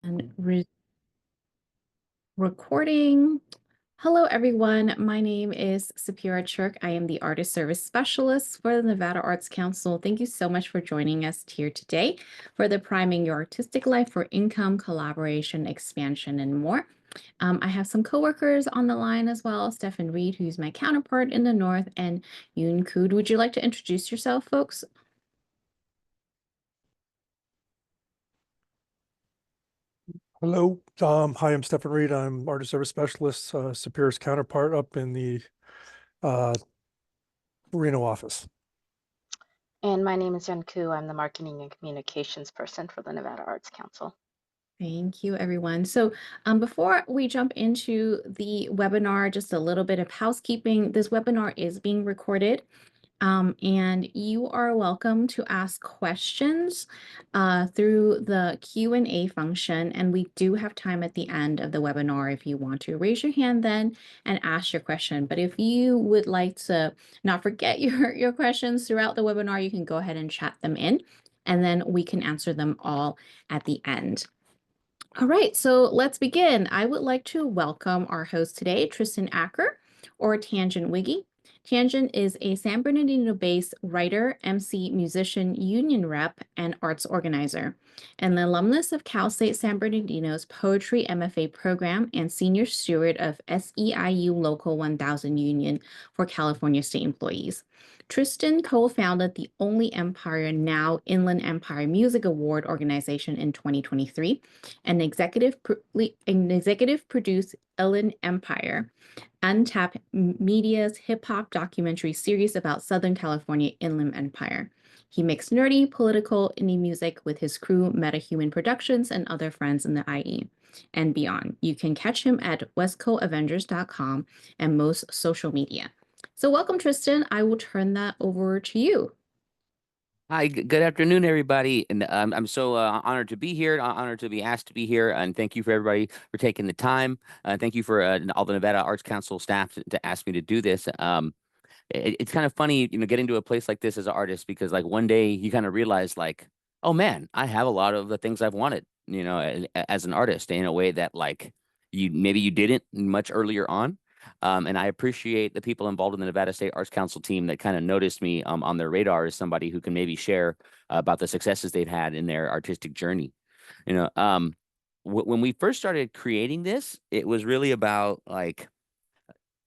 And recording. Hello, everyone. My name is Sapira Chirk. I am the Artist Service Specialist for the Nevada Arts Council. Thank you so much for joining us here today for the Priming Your Artistic Life for Income, Collaboration, Expansion, and more. I have some coworkers on the line as well, Stefan Reed, who's my counterpart in the North, and Yoon Kood. Would you like to introduce yourself, folks? Hello. Hi, I'm Stefan Reed. I'm Artist Service Specialist, Superior's counterpart up in the uh, Reno office. And my name is Yun Koo. I'm the marketing and communications person for the Nevada Arts Council. Thank you, everyone. So before we jump into the webinar, just a little bit of housekeeping. This webinar is being recorded, and you are welcome to ask questions through the Q&A function. And we do have time at the end of the webinar if you want to raise your hand then and ask your question. But if you would like to not forget your questions throughout the webinar, you can go ahead and chat them in, and then we can answer them all at the end. All right, so let's begin. I would like to welcome our host today, Tristan Acker, or Tangent Wiggy. Tangent is a San Bernardino-based writer, MC, musician, union rep, and arts organizer, an alumnus of Cal State San Bernardino's Poetry MFA program and senior steward of SEIU Local 1000 Union for California State Employees. Tristan co-founded the Only Empire Now Inland Empire Music Award organization in 2023 and executive produced Inland Empire, Untapped Media's hip-hop documentary series about Southern California Inland Empire. He makes nerdy, political, indie music with his crew, MetaHuman Productions, and other friends in the IE and beyond. You can catch him at westcoastavengers.com and most social media. So welcome, Tristan. I will turn that over to you. Hi, good afternoon, everybody. And I'm so honored to be here, honored to be asked to be here. And thank you for everybody for taking the time. Thank you for all the Nevada Arts Council staff to ask me to do this. It's kind of funny, getting to a place like this as an artist, because like one day you kind of realize like, oh man, I have a lot of the things I've wanted, as an artist in a way that like maybe you didn't much earlier on. And I appreciate the people involved in the Nevada State Arts Council team that kind of noticed me on their radar as somebody who can maybe share about the successes they've had in their artistic journey. You know, um, when we first started creating this, it was really about like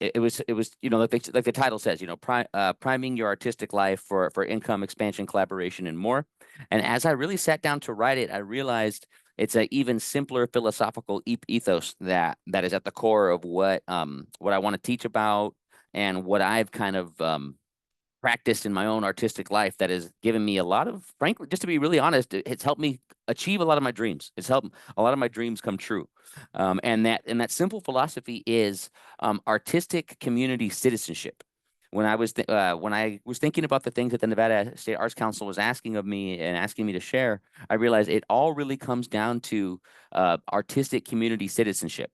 it was like the title says, priming your artistic life for income, expansion, collaboration, and more. And as I really sat down to write it, I realized it's an even simpler philosophical ethos that is at the core of what I want to teach about and what I've kind of practiced in my own artistic life that has given me a lot of, frankly, just to be really honest, it's helped me achieve a lot of my dreams. It's helped a lot of my dreams come true. And that simple philosophy is artistic community citizenship. When I was thinking about the things that the Nevada State Arts Council was asking of me and asking me to share, I realized it all really comes down to artistic community citizenship.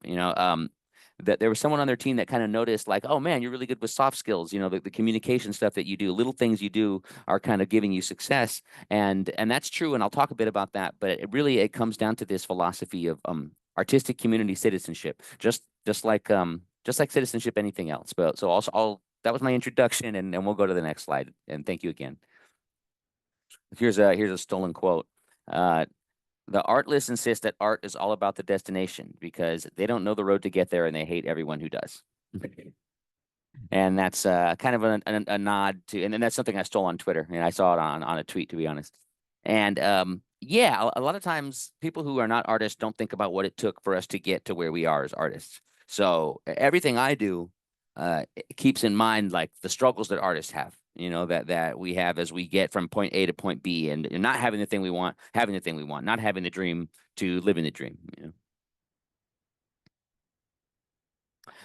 That there was someone on their team that kind of noticed like, oh man, you're really good with soft skills, the communication stuff that you do, little things you do are kind of giving you success. And that's true, and I'll talk a bit about that, but it comes down to this philosophy of artistic community citizenship, just like citizenship anything else. But so also I'll that was my introduction, and we'll go to the next slide, and thank you again. Here's a stolen quote. The artless insist that art is all about the destination because they don't know the road to get there and they hate everyone who does. And that's kind of a nod to, and then that's something I stole on Twitter, and I saw it on a tweet, to be honest. And yeah, a lot of times people who are not artists don't think about what it took for us to get to where we are as artists. So everything I do keeps in mind like the struggles that artists have, that we have as we get from point A to point B, and not having the thing we want, having the thing we want, not having the dream to living the dream.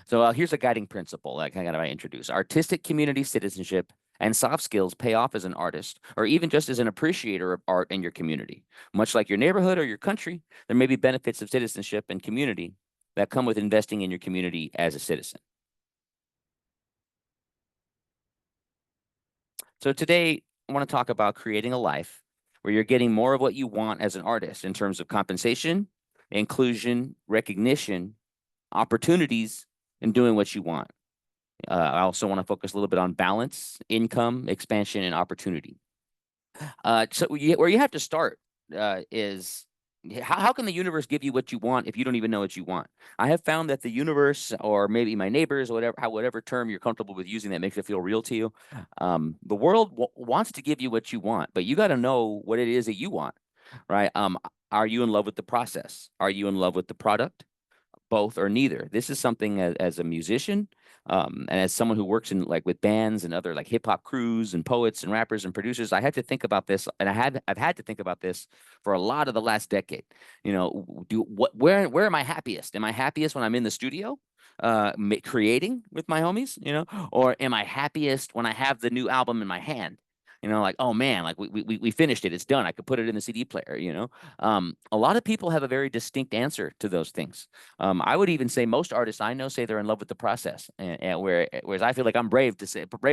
So here's a guiding principle that kind of I introduce. Artistic community citizenship and soft skills pay off as an artist, or even just as an appreciator of art in your community. Much like your neighborhood or your country, there may be benefits of citizenship and community that come with investing in your community as a citizen. So today, I want to talk about creating a life where you're getting more of what you want as an artist in terms of compensation, inclusion, recognition, opportunities, and doing what you want. I also want to focus a little bit on balance, income, expansion, and opportunity. So where you have to start is how can the universe give you what you want if you don't even know what you want? I have found that the universe, or maybe my neighbors, or whatever term you're comfortable with using that makes it feel real to you, the world wants to give you what you want, but you got to know what it is that you want, right? Are you in love with the process? Are you in love with the product? Both or neither. This is something as a musician, and as someone who works in like with bands and other like hip hop crews and poets and rappers and producers, I had to think about this, and I've had to think about this for a lot of the last decade. You know, where am I happiest? Am I happiest when I'm in the studio, creating with my homies? You know, or am I happiest when I have the new album in my hand? You know, like, oh man, like we finished it, it's done. I could put it in the CD player. You know, a lot of people have a very distinct answer to those things. I would even say most artists I know say they're in love with the process, and whereas I feel like I'm brave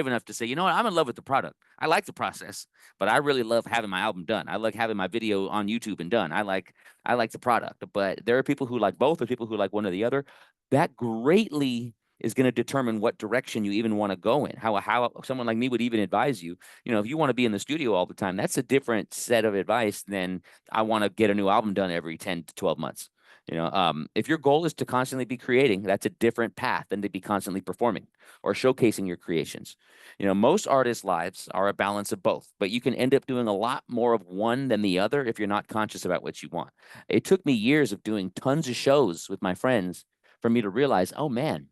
enough to say, you know what, I'm in love with the product. I like the process, but I really love having my album done. I like having my video on YouTube and done. I like the product. But there are people who like both, or people who like one or the other. That greatly is going to determine what direction you even want to go in. How someone like me would even advise you. You know, if you want to be in the studio all the time, that's a different set of advice than I want to get a new album done every 10 to 12 months. You know, if your goal is to constantly be creating, that's a different path than to be constantly performing or showcasing your creations. You know, most artists' lives are a balance of both, but you can end up doing a lot more of one than the other if you're not conscious about what you want. It took me years of doing tons of shows with my friends for me to realize, oh man,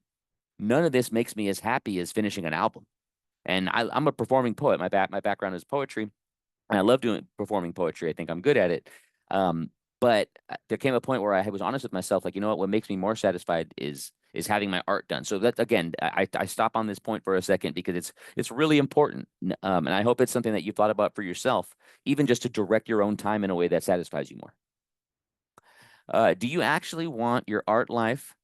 none of this makes me as happy as finishing an album. And I'm a performing poet. My background is poetry, and I love performing poetry. I think I'm good at it. But there came a point where I was honest with myself, like, you know what makes me more satisfied is having my art done. So that, again, I stop on this point for a second because it's really important. And I hope it's something that you've thought about for yourself, even just to direct your own time in a way that satisfies you more. Do you actually want your art life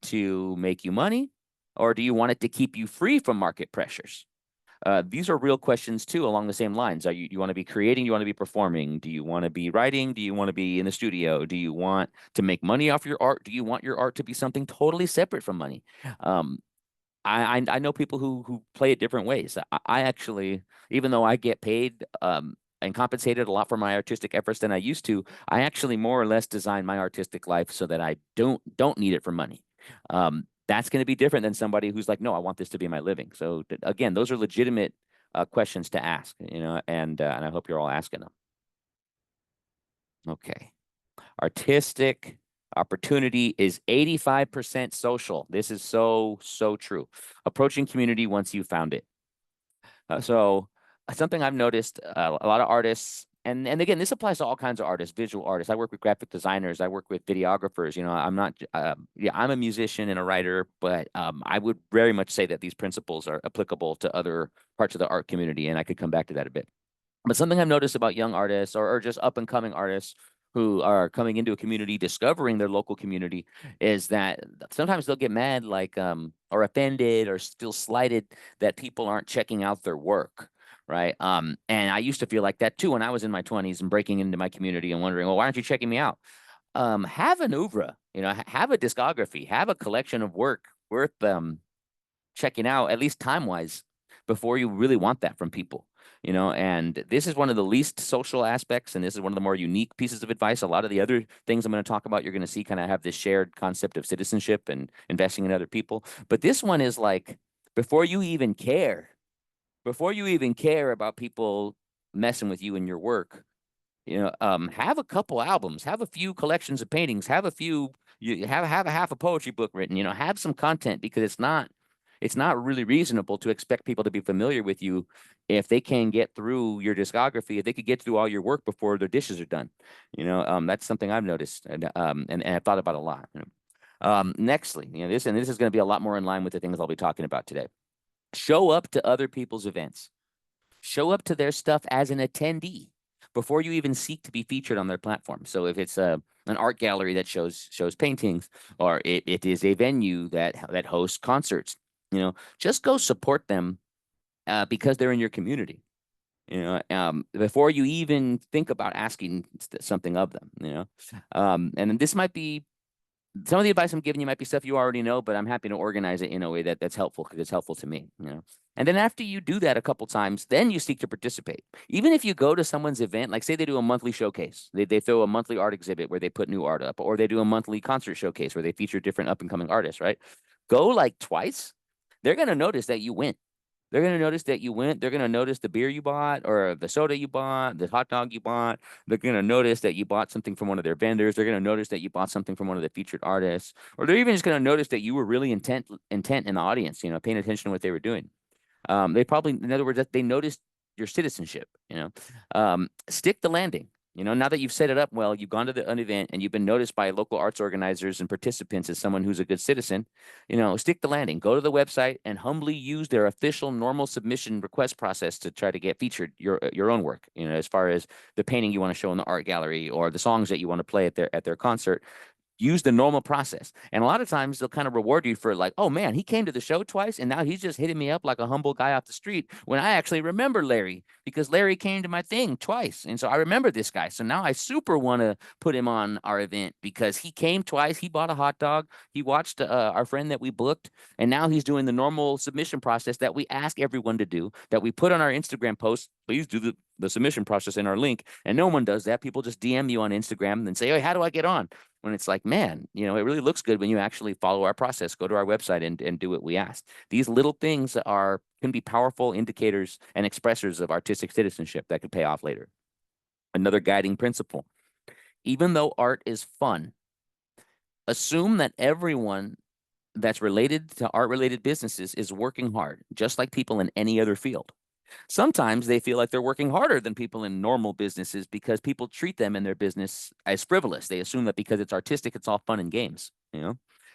to make you money, or do you want it to keep you free from market pressures? These are real questions too, along the same lines. You want to be creating? You want to be performing? Do you want to be writing? Do you want to be in the studio? Do you want to make money off your art? Do you want your art to be something totally separate from money? I know people who play it different ways. I actually, even though I get paid and compensated a lot for my artistic efforts than I used to, I actually more or less design my artistic life so that I don't need it for money. That's going to be different than somebody who's like, no, I want this to be my living. So again, those are legitimate questions to ask, you know, and I hope you're all asking them. Okay. Artistic opportunity is 85% social. This is so true. Approaching community once you found it. So something I've noticed, a lot of artists, and again, this applies to all kinds of artists, visual artists. I work with graphic designers. I work with videographers. You know, I'm not, I'm a musician and a writer, but I would very much say that these principles are applicable to other parts of the art community, and I could come back to that a bit. But something I've noticed about young artists or just up and coming artists who are coming into a community, discovering their local community, is that sometimes they'll get mad, like, or offended or feel slighted that people aren't checking out their work. Right. And I used to feel like that too when I was in my 20s and breaking into my community and wondering, well, why aren't you checking me out? Have an oeuvre, you know, have a discography, have a collection of work worth checking out, at least time wise, before you really want that from people. You know, and this is one of the least social aspects, and this is one of the more unique pieces of advice. A lot of the other things I'm going to talk about, you're going to see kind of have this shared concept of citizenship and investing in other people. But this one is like, before you even care about people messing with you and your work, you know, have a couple albums, have a few collections of paintings, have a half a poetry book written, you know, have some content, because it's not really reasonable to expect people to be familiar with you if they can get through your discography, if they could get through all your work before their dishes are done. You know, that's something I've noticed and I've thought about a lot. You know? Nextly, you know, this is going to be a lot more in line with the things I'll be talking about today. Show up to other people's events. Show up to their stuff as an attendee before you even seek to be featured on their platform. So if it's an art gallery that shows paintings, or it is a venue that hosts concerts, you know, just go support them because they're in your community. before you even think about asking something of them, and then this might be some of the advice I'm giving you might be stuff you already know, but I'm happy to organize it in a way that's helpful because it's helpful to me. And then after you do that a couple times, then you seek to participate. Even if you go to someone's event, like say they do a monthly showcase, they throw a monthly art exhibit where they put new art up, or they do a monthly concert showcase where they feature different up and coming artists, right? Go like twice, they're going to notice that you went. They're going to notice that you went. They're going to notice the beer you bought or the soda you bought, the hot dog you bought. They're going to notice that you bought something from one of their vendors. They're going to notice that you bought something from one of the featured artists, or they're even just going to notice that you were really intent in the audience, paying attention to what they were doing. They probably, in other words, that they noticed your citizenship, stick the landing. Now that you've set it up well, you've gone to an event and you've been noticed by local arts organizers and participants as someone who's a good citizen, stick the landing. Go to the website and humbly use their official normal submission request process to try to get featured your own work, as far as the painting you want to show in the art gallery or the songs that you want to play at their concert. Use the normal process. And a lot of times they'll kind of reward you for like, oh man, he came to the show twice and now he's just hitting me up like a humble guy off the street, when I actually remember Larry because Larry came to my thing twice. And so I remember this guy. So now I super want to put him on our event because he came twice. He bought a hot dog. He watched our friend that we booked. And now he's doing the normal submission process that we ask everyone to do, that we put on our Instagram posts. Please do the submission process in our link. And no one does that. People just DM you on Instagram and say, hey, how do I get on? When it's like, man, it really looks good when you actually follow our process, go to our website and do what we ask. These little things can be powerful indicators and expressors of artistic citizenship that could pay off later. Another guiding principle, even though art is fun, assume that everyone that's related to art-related businesses is working hard, just like people in any other field. Sometimes they feel like they're working harder than people in normal businesses because people treat them in their business as frivolous. They assume that because it's artistic, it's all fun and games.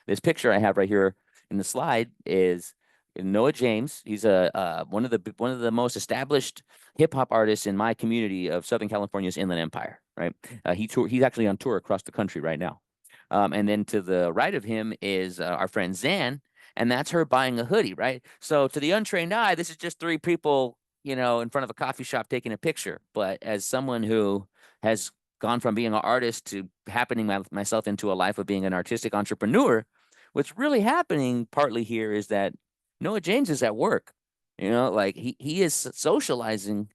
This picture I have right here in the slide is Noah James. He's one of the most established hip hop artists in my community of Southern California's Inland Empire. Right? He's actually on tour across the country right now. And then to the right of him is our friend Zan. And that's her buying a hoodie, right? So to the untrained eye, this is just three people, in front of a coffee shop taking a picture. But as someone who has gone from being an artist to happening myself into a life of being an artistic entrepreneur, what's really happening partly here is that Noah James is at work. Like he is socializing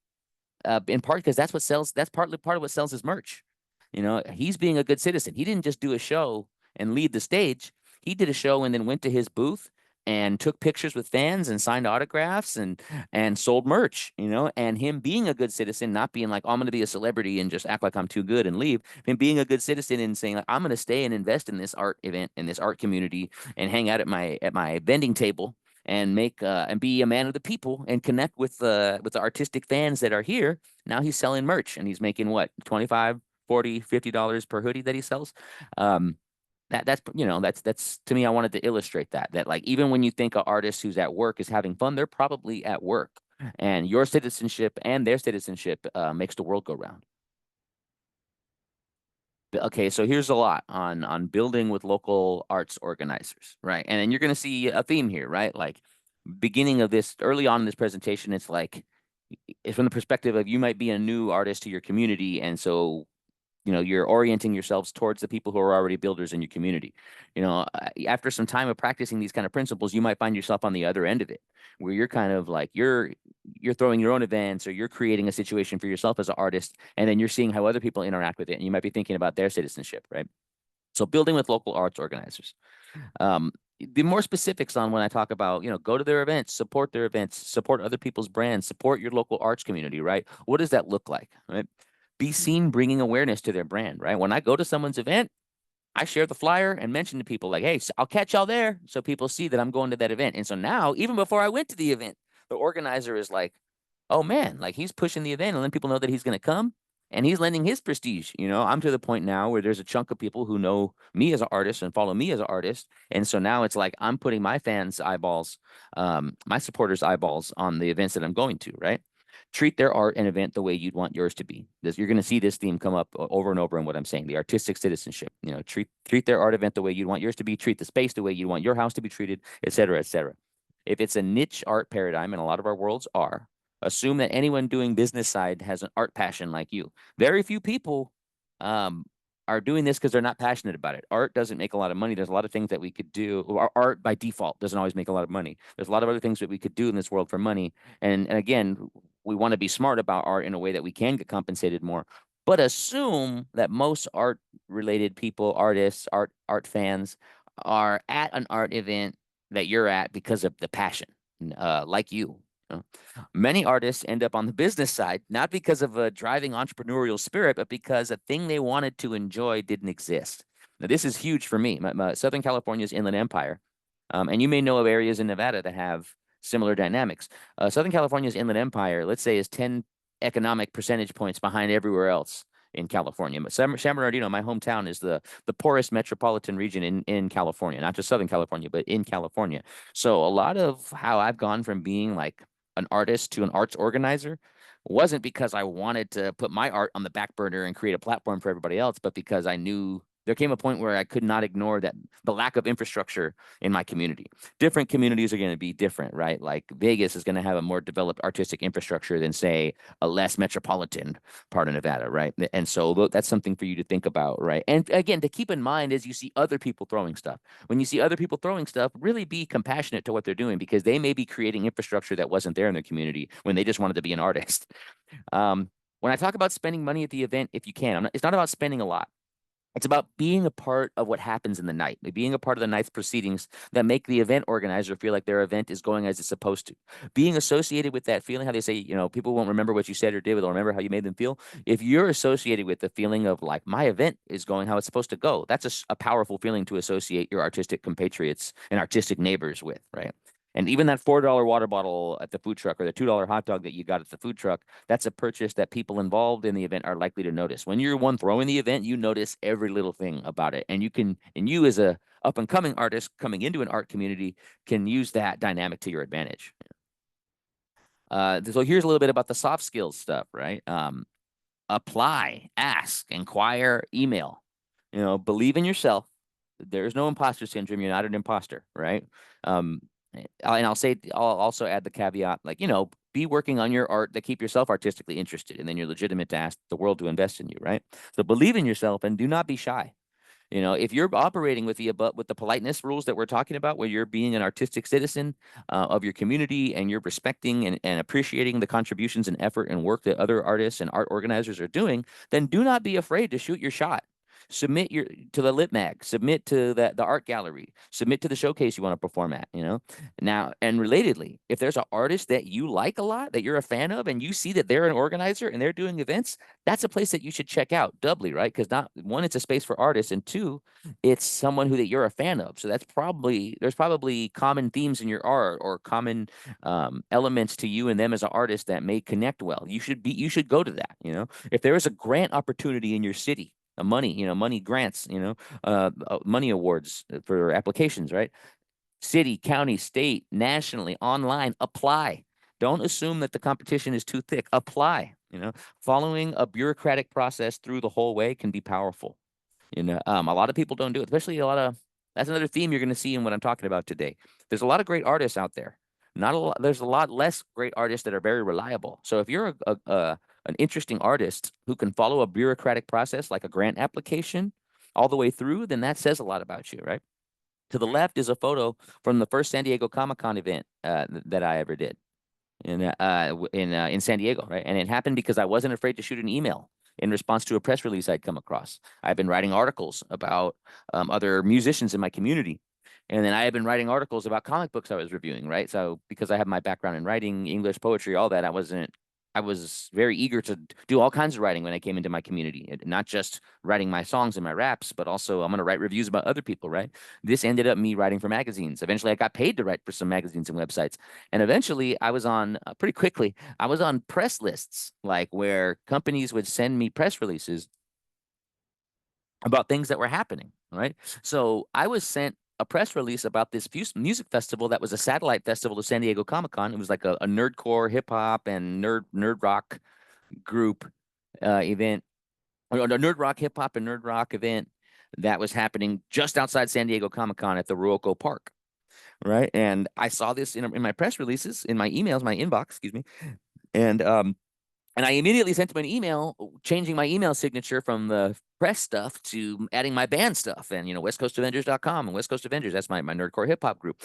in part because that's partly part of what sells his merch. He's being a good citizen. He didn't just do a show and lead the stage. He did a show and then went to his booth and took pictures with fans and signed autographs and sold merch, and him being a good citizen, not being like, oh, I'm going to be a celebrity and just act like I'm too good and leave. Him being a good citizen and saying, like, I'm going to stay and invest in this art event, in this art community, and hang out at my vending table and make and be a man of the people and connect with the artistic fans that are here. Now he's selling merch and he's making what, $25, $40, $50 per hoodie that he sells. That's to me, I wanted to illustrate that like, even when you think an artist who's at work is having fun, they're probably at work, and your citizenship and their citizenship makes the world go round. Okay, so here's a lot on building with local arts organizers, right? And then you're going to see a theme here, right? Like beginning of this, early on in this presentation, it's like, it's from the perspective of you might be a new artist to your community, and so you're orienting yourselves towards the people who are already builders in your community. After some time of practicing these kind of principles, you might find yourself on the other end of it, where you're kind of like, you're throwing your own events, or you're creating a situation for yourself as an artist, and then you're seeing how other people interact with it, and you might be thinking about their citizenship, right? So building with local arts organizers. The more specifics on when I talk about, go to their events, support their events, support other people's brands, support your local arts community, right? What does that look like, right? Be seen bringing awareness to their brand, right? When I go to someone's event, I share the flyer and mention to people like, hey, I'll catch y'all there. So people see that I'm going to that event. And so now, even before I went to the event, the organizer is like, oh man, like he's pushing the event and letting people know that he's going to come, and he's lending his prestige. I'm to the point now where there's a chunk of people who know me as an artist and follow me as an artist. And so now it's like, I'm putting my fans' eyeballs, my supporters' eyeballs on the events that I'm going to, right? Treat their art and event the way you'd want yours to be. You're going to see this theme come up over and over in what I'm saying, the artistic citizenship. Treat their art event the way you'd want yours to be. Treat the space the way you want your house to be treated, et cetera, et cetera. If it's a niche art paradigm, and a lot of our worlds are, Assume that anyone doing business side has an art passion like you. Very few people are doing this because they're not passionate about it. Art doesn't make a lot of money. There's a lot of things that we could do. Or art by default doesn't always make a lot of money. There's a lot of other things that we could do in this world for money. And again, we want to be smart about art in a way that we can get compensated more. But assume that most art related people, artists, art fans, are at an art event that you're at because of the passion, like you. Many artists end up on the business side, not because of a driving entrepreneurial spirit, but because a thing they wanted to enjoy didn't exist. Now, this is huge for me. Southern California's Inland Empire, and you may know of areas in Nevada that have similar dynamics. Southern California's Inland Empire, let's say, is 10 economic percentage points behind everywhere else in California. But San Bernardino, my hometown, is the poorest metropolitan region in California, not just Southern California, but in California. So a lot of how I've gone from being like an artist to an arts organizer wasn't because I wanted to put my art on the back burner and create a platform for everybody else, but because I knew there came a point where I could not ignore that the lack of infrastructure in my community. Different communities are going to be different, right? Like Vegas is going to have a more developed artistic infrastructure than, say, a less metropolitan part of Nevada, right? And so that's something for you to think about, right? And again, to keep in mind as you see other people throwing stuff. When you see other people throwing stuff, really be compassionate to what they're doing, because they may be creating infrastructure that wasn't there in their community when they just wanted to be an artist. When I talk about spending money at the event, if you can, it's not about spending a lot. It's about being a part of what happens in the night, being a part of the night's proceedings that make the event organizer feel like their event is going as it's supposed to. Being associated with that feeling, how they say, people won't remember what you said or did, but they'll remember how you made them feel. If you're associated with the feeling of like, my event is going how it's supposed to go, that's a powerful feeling to associate your artistic compatriots and artistic neighbors with, right? And even that $4 water bottle at the food truck, or the $2 hot dog that you got at the food truck, that's a purchase that people involved in the event are likely to notice. When you're one throwing the event, you notice every little thing about it. And you as a up and coming artist coming into an art community can use that dynamic to your advantage. So here's a little bit about the soft skills stuff, right? Apply, ask, inquire, email. Believe in yourself. There's no imposter syndrome. You're not an imposter, right? And I'll also add the caveat, like, be working on your art that keep yourself artistically interested, and then you're legitimate to ask the world to invest in you, right? So believe in yourself and do not be shy. If you're operating with the politeness rules that we're talking about, where you're being an artistic citizen of your community, and you're respecting and appreciating the contributions and effort and work that other artists and art organizers are doing, then do not be afraid to shoot your shot. Submit to the lit mag, submit to the art gallery, submit to the showcase you want to perform at. Now, and relatedly, if there's an artist that you like a lot, that you're a fan of, and you see that they're an organizer and they're doing events, that's a place that you should check out doubly, right? Because not one, it's a space for artists, and two, it's someone that you're a fan of. So there's probably common themes in your art, or common elements to you and them as an artist that may connect well. You should go to that. If there is a grant opportunity in your city, money grants, money awards for applications, right? City, county, state, nationally, online, apply. Don't assume that the competition is too thick. Apply. Following a bureaucratic process through the whole way can be powerful. A lot of people don't do it, especially that's another theme you're going to see in what I'm talking about today. There's a lot of great artists out there. There's a lot less great artists that are very reliable. So if you're an interesting artist who can follow a bureaucratic process like a grant application all the way through, then that says a lot about you, right? To the left is a photo from the first San Diego Comic-Con event that I ever did in San Diego, right? And it happened because I wasn't afraid to shoot an email in response to a press release I'd come across. I've been writing articles about other musicians in my community. And then I had been writing articles about comic books I was reviewing, right? So because I have my background in writing, English, poetry, all that, I was very eager to do all kinds of writing when I came into my community, not just writing my songs and my raps, but also I'm going to write reviews about other people, right? This ended up me writing for magazines. Eventually, I got paid to write for some magazines and websites. And eventually, I was on, pretty quickly, I was on press lists, like where companies would send me press releases about things that were happening, right? So I was sent a press release about this music festival that was a satellite festival of San Diego Comic-Con. It was like a nerdcore hip hop and nerd rock group event, or a nerd rock hip hop and nerd rock event that was happening just outside San Diego Comic-Con at the Ruoco Park, right? And I saw this in my press releases, in my emails, my inbox, excuse me. And I immediately sent him an email changing my email signature from the press stuff to adding my band stuff and, westcoastavengers.com and West Coast Avengers. That's my nerdcore hip hop group.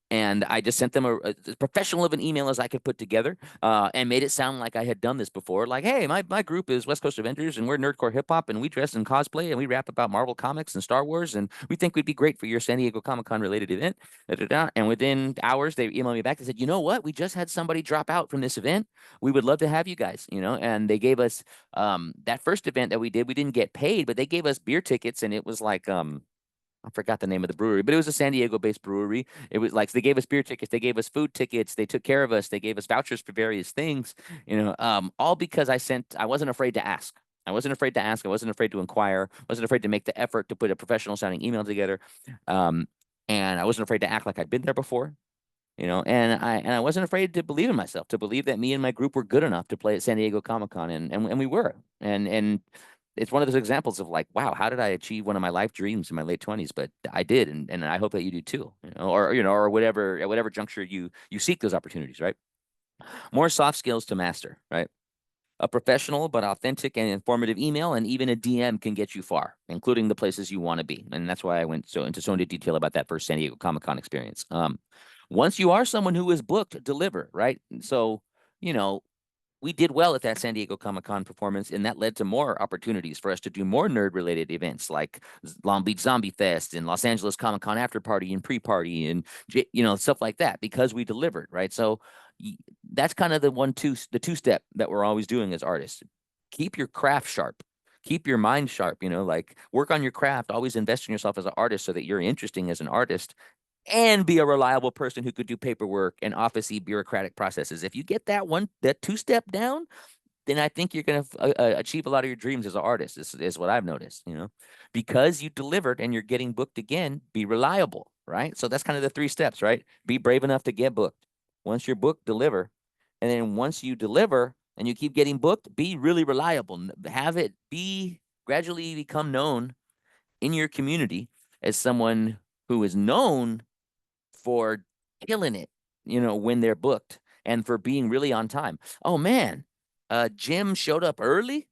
And I just sent them as professional of an email as I could put together, and made it sound like I had done this before. Like, hey, my group is West Coast Avengers, and we're nerdcore hip hop, and we dress in cosplay, and we rap about Marvel comics and Star Wars, and we think we'd be great for your San Diego Comic-Con related event. Da, da, da. And within hours, they emailed me back and said, you know what? We just had somebody drop out from this event. We would love to have you guys, And they gave us that first event that we did. We didn't get paid, but they gave us beer tickets, and it was like I forgot the name of the brewery, but it was a San Diego-based brewery. It was like, so they gave us beer tickets, they gave us food tickets, they took care of us, they gave us vouchers for various things, all because I wasn't afraid to ask. I wasn't afraid to ask. I wasn't afraid to inquire. I wasn't afraid to make the effort to put a professional sounding email together. And I wasn't afraid to act like I'd been there before, and I wasn't afraid to believe in myself, to believe that me and my group were good enough to play at San Diego Comic-Con, and we were. And it's one of those examples of like, wow, how did I achieve one of my life dreams in my late 20s? But I did, and I hope that you do too, or whatever, at whatever juncture you seek those opportunities, right? More soft skills to master, right? A professional but authentic and informative email and even a DM can get you far, including the places you want to be. And that's why I went into so into detail about that first San Diego Comic-Con experience. Once you are someone who is booked, deliver, right? So, we did well at that San Diego Comic-Con performance, and that led to more opportunities for us to do more nerd-related events like Long Beach Zombie Fest and Los Angeles Comic-Con after party and pre-party and stuff like that because we delivered, right? So that's kind of the two-step that we're always doing as artists. Keep your craft sharp. Keep your mind sharp, like work on your craft, always invest in yourself as an artist so that you're interesting as an artist, and be a reliable person who could do paperwork and office-y bureaucratic processes. If you get that two-step down, then I think you're going to achieve a lot of your dreams as an artist, is what I've noticed, because you delivered and you're getting booked again, be reliable, right? So that's kind of the 3 steps, right? Be brave enough to get booked. Once you're booked, deliver. And then once you deliver and you keep getting booked, be really reliable. Have it gradually become known in your community as someone who is known for killing it, when they're booked and for being really on time. Oh man, Jim showed up early.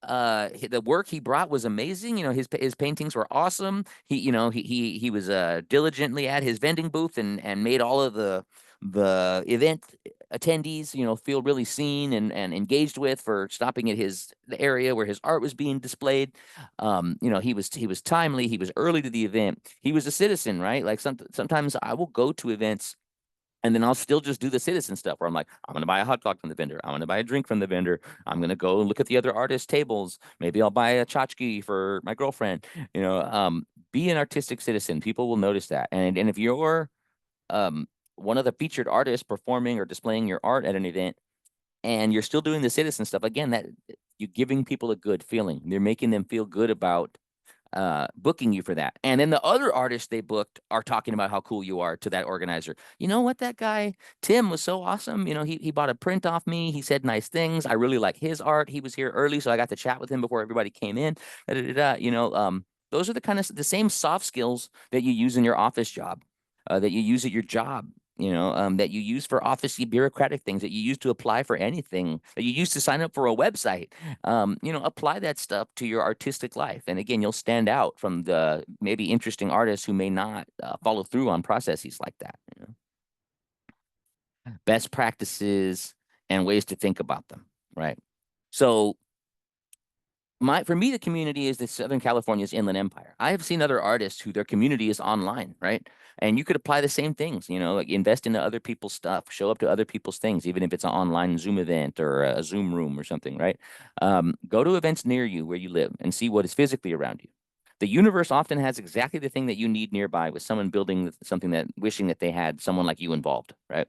The work he brought was amazing. His paintings were awesome. He was diligently at his vending booth and made all of the event attendees, feel really seen and engaged with for stopping at the area where his art was being displayed. He was timely. He was early to the event. He was a citizen, right? Like sometimes I will go to events and then I'll still just do the citizen stuff where I'm like, I'm going to buy a hot dog from the vendor. I'm going to buy a drink from the vendor. I'm going to go look at the other artists' tables. Maybe I'll buy a tchotchke for my girlfriend. Be an artistic citizen. People will notice that. And if you're one of the featured artists performing or displaying your art at an event and you're still doing the citizen stuff, again, that you're giving people a good feeling. You're making them feel good about booking you for that. And then the other artists they booked are talking about how cool you are to that organizer. You know what? That guy, Tim, was so awesome. He bought a print off me. He said nice things. I really like his art. He was here early, so I got to chat with him before everybody came in. Those are the same soft skills that you use in your office job, that you use at your job. That you use for officey bureaucratic things, that you use to apply for anything, that you use to sign up for a website. Apply that stuff to your artistic life. And again, you'll stand out from the maybe interesting artists who may not follow through on processes like that. Best practices and ways to think about them, right? So for me, the community is the Southern California's Inland Empire. I have seen other artists who their community is online, right? And you could apply the same things, like invest into other people's stuff, show up to other people's things, even if it's an online Zoom event or a Zoom room or something, right? Go to events near you where you live and see what is physically around you. The universe often has exactly the thing that you need nearby, with someone building something wishing that they had someone like you involved, right?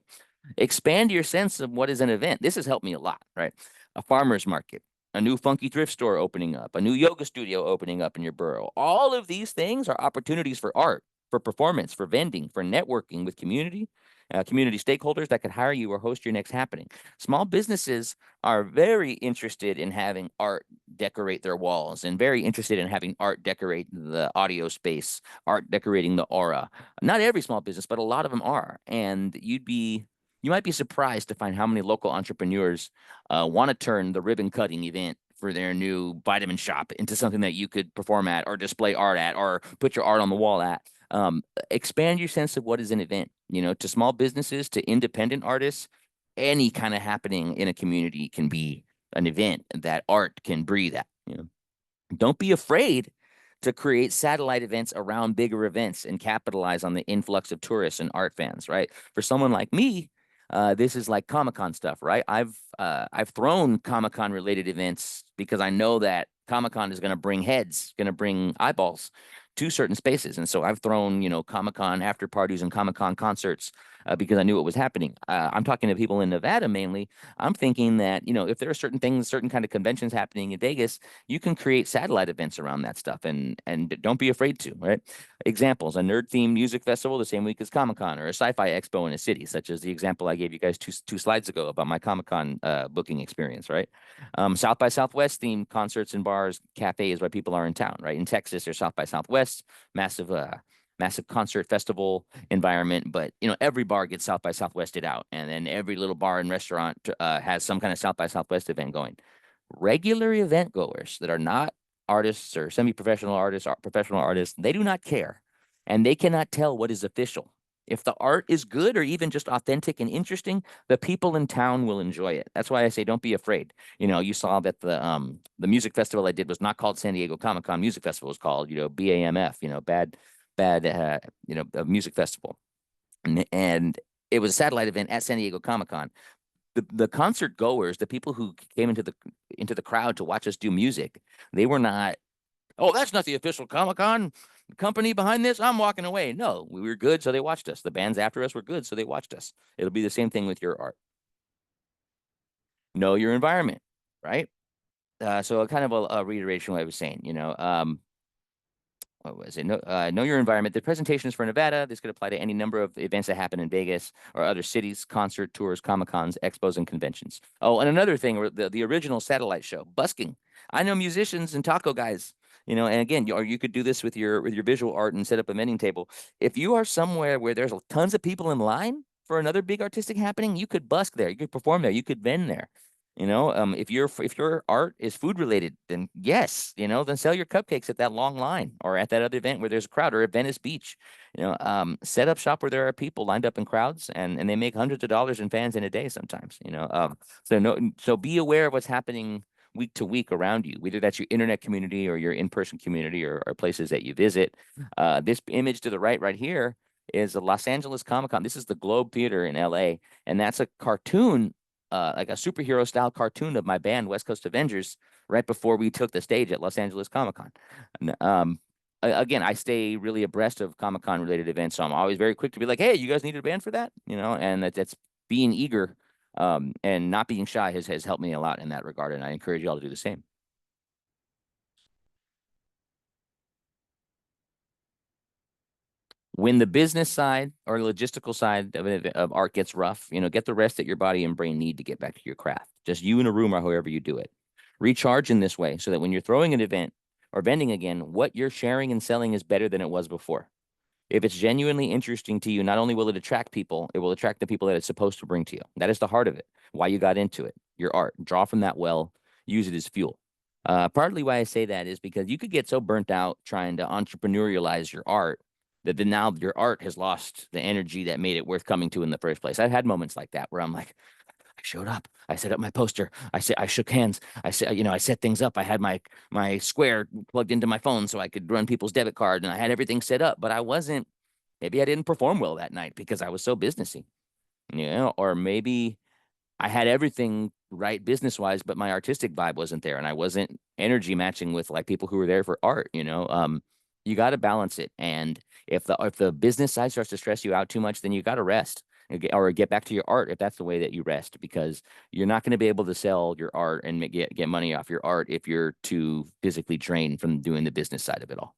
Expand your sense of what is an event. This has helped me a lot, right? A farmer's market, a new funky thrift store opening up, a new yoga studio opening up in your borough. All of these things are opportunities for art, for performance, for vending, for networking with community stakeholders that could hire you or host your next happening. Small businesses are very interested in having art decorate their walls and very interested in having art decorate the audio space, art decorating the aura. Not every small business, but a lot of them are. And you'd be you might be surprised to find how many local entrepreneurs want to turn the ribbon cutting event for their new vitamin shop into something that you could perform at or display art at or put your art on the wall at. Expand your sense of what is an event, to small businesses, to independent artists. Any kind of happening in a community can be an event that art can breathe at. Don't be afraid to create satellite events around bigger events and capitalize on the influx of tourists and art fans, right? For someone like me, this is like Comic-Con stuff, right? I've thrown Comic-Con related events because I know that Comic-Con is going to bring heads, going to bring eyeballs to certain spaces. And so I've thrown, Comic-Con after parties and Comic-Con concerts because I knew what was happening. I'm talking to people in Nevada mainly. I'm thinking that, if there are certain things, certain kind of conventions happening in Vegas, you can create satellite events around that stuff and don't be afraid to, right? Examples, a nerd-themed music festival the same week as Comic-Con, or a sci-fi expo in a city, such as the example I gave you guys two slides ago about my Comic-Con booking experience, right? South by Southwest themed concerts and bars, cafes where people are in town, right? In Texas, there's South by Southwest, massive concert festival environment, but every bar gets South by Southwested out, and then every little bar and restaurant has some kind of South by Southwest event going. Regular event goers that are not artists or semi-professional artists or professional artists, they do not care, and they cannot tell what is official. If the art is good or even just authentic and interesting, the people in town will enjoy it. That's why I say don't be afraid. You saw that the music festival I did was not called San Diego Comic-Con Music Festival. It was called, BAMF, bad a music festival. And it was a satellite event at San Diego Comic-Con. The concert goers, the people who came into the crowd to watch us do music, they were not, oh, that's not the official Comic-Con company behind this, I'm walking away. No, we were good, so they watched us. The bands after us were good, so they watched us. It'll be the same thing with your art. Know your environment, right? So kind of a reiteration of what I was saying, what was it? Know your environment. The presentation is for Nevada. This could apply to any number of events that happen in Vegas or other cities, concert tours, Comic-Cons, expos, and conventions. Oh, and another thing, the original satellite show, busking. I know musicians and taco guys, and again, you could do this with your visual art and set up a vending table. If you are somewhere where there's tons of people in line for another big artistic happening, you could busk there. You could perform there. You could vend there. If your art is food related, then yes, then sell your cupcakes at that long line or at that other event where there's a crowd, or at Venice Beach. Set up shop where there are people lined up in crowds, and they make hundreds of dollars in fans in a day sometimes. So be aware of what's happening week to week around you, whether that's your internet community or your in-person community or places that you visit. This image to the right here is the Los Angeles Comic-Con. This is the Globe Theater in LA, and that's a cartoon, like a superhero style cartoon of my band West Coast Avengers right before we took the stage at Los Angeles Comic-Con. Again, I stay really abreast of Comic-Con related events, so I'm always very quick to be like, hey, you guys need a band for that? And that's being eager and not being shy has helped me a lot in that regard, and I encourage you all to do the same. When the business side or logistical side of art gets rough, get the rest that your body and brain need to get back to your craft. Just you in a room or however you do it. Recharge in this way so that when you're throwing an event or vending again, what you're sharing and selling is better than it was before. If it's genuinely interesting to you, not only will it attract people, it will attract the people that it's supposed to bring to you. That is the heart of it, why you got into it, your art. Draw from that well, use it as fuel. Partly why I say that is because you could get so burnt out trying to entrepreneurialize your art that then now your art has lost the energy that made it worth coming to in the first place. I've had moments like that where I'm like, I showed up, I set up my poster, I shook hands, I set things up. I had my Square plugged into my phone so I could run people's debit card, and I had everything set up, but maybe I didn't perform well that night because I was so businessy, or maybe I had everything right business wise, but my artistic vibe wasn't there, and I wasn't energy matching with like people who were there for art. You got to balance it, and if the business side starts to stress you out too much, then you got to rest or get back to your art if that's the way that you rest, because you're not going to be able to sell your art and get money off your art if you're too physically drained from doing the business side of it all.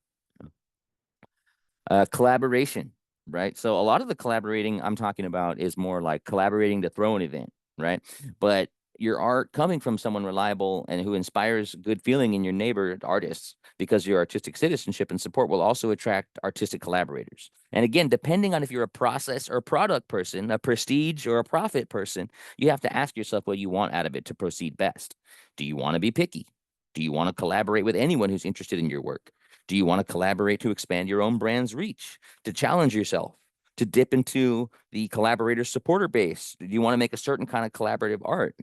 Collaboration, right? So a lot of the collaborating I'm talking about is more like collaborating to throw an event, right? But your art coming from someone reliable and who inspires good feeling in your neighbor artists because your artistic citizenship and support will also attract artistic collaborators. And again, depending on if you're a process or product person, a prestige or a profit person, you have to ask yourself what you want out of it to proceed best. Do you want to be picky? Do you want to collaborate with anyone who's interested in your work? Do you want to collaborate to expand your own brand's reach, to challenge yourself, to dip into the collaborator supporter base? Do you want to make a certain kind of collaborative art?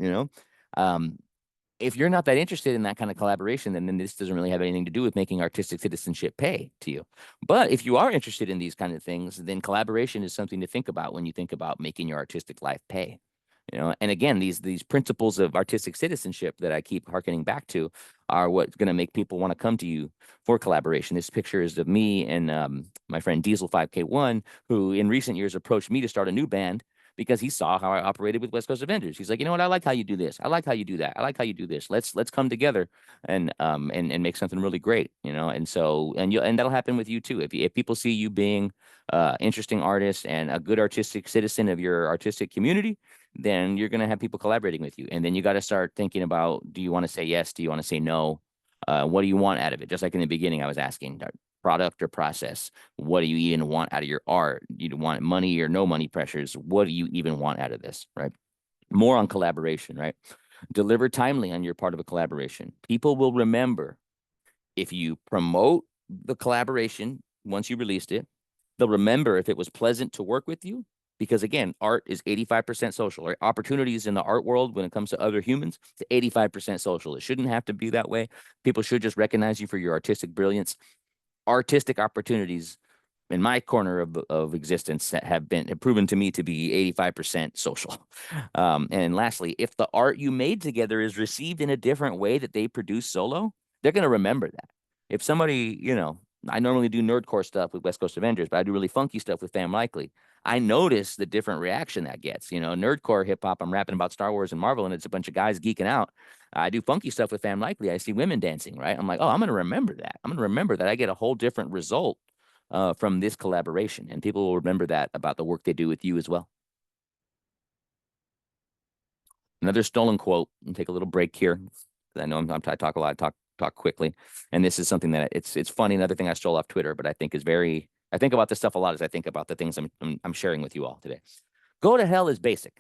If you're not that interested in that kind of collaboration, then this doesn't really have anything to do with making artistic citizenship pay to you. But if you are interested in these kind of things, then collaboration is something to think about when you think about making your artistic life pay. And again, these principles of artistic citizenship that I keep harkening back to are what's going to make people want to come to you for collaboration. This picture is of me and my friend Diesel 5K1, who in recent years approached me to start a new band because he saw how I operated with West Coast Avengers. He's like, you know what? I like how you do this. I like how you do that. I like how you do this. Let's come together and make something really great. And so and that'll happen with you too. If people see you being interesting artist and a good artistic citizen of your artistic community, then you're going to have people collaborating with you. And then you got to start thinking about, do you want to say yes? Do you want to say no? What do you want out of it? Just like in the beginning, I was asking, product or process? What do you even want out of your art? You want money or no money pressures? What do you even want out of this, right? More on collaboration, right? Deliver timely on your part of a collaboration. People will remember if you promote the collaboration once you released it. They'll remember if it was pleasant to work with you, because again, art is 85% social. Right? Opportunities in the art world when it comes to other humans, it's 85% social. It shouldn't have to be that way. People should just recognize you for your artistic brilliance. Artistic opportunities in my corner of existence have proven to me to be 85% social. And lastly, if the art you made together is received in a different way that they produce solo, they're going to remember that. If somebody, I normally do nerdcore stuff with West Coast Avengers, but I do really funky stuff with Fam Likely. I notice the different reaction that gets. Nerdcore hip hop, I'm rapping about Star Wars and Marvel, and it's a bunch of guys geeking out. I do funky stuff with Fam Likely. I see women dancing, right? I'm like, oh, I'm going to remember that. I'm going to remember that I get a whole different result from this collaboration, and people will remember that about the work they do with you as well. Another stolen quote. And take a little break here. I know I talk a lot, talk quickly, and this is something that it's funny. Another thing I stole off Twitter, but I think is I think about this stuff a lot as I think about the things I'm sharing with you all today. Go to hell is basic.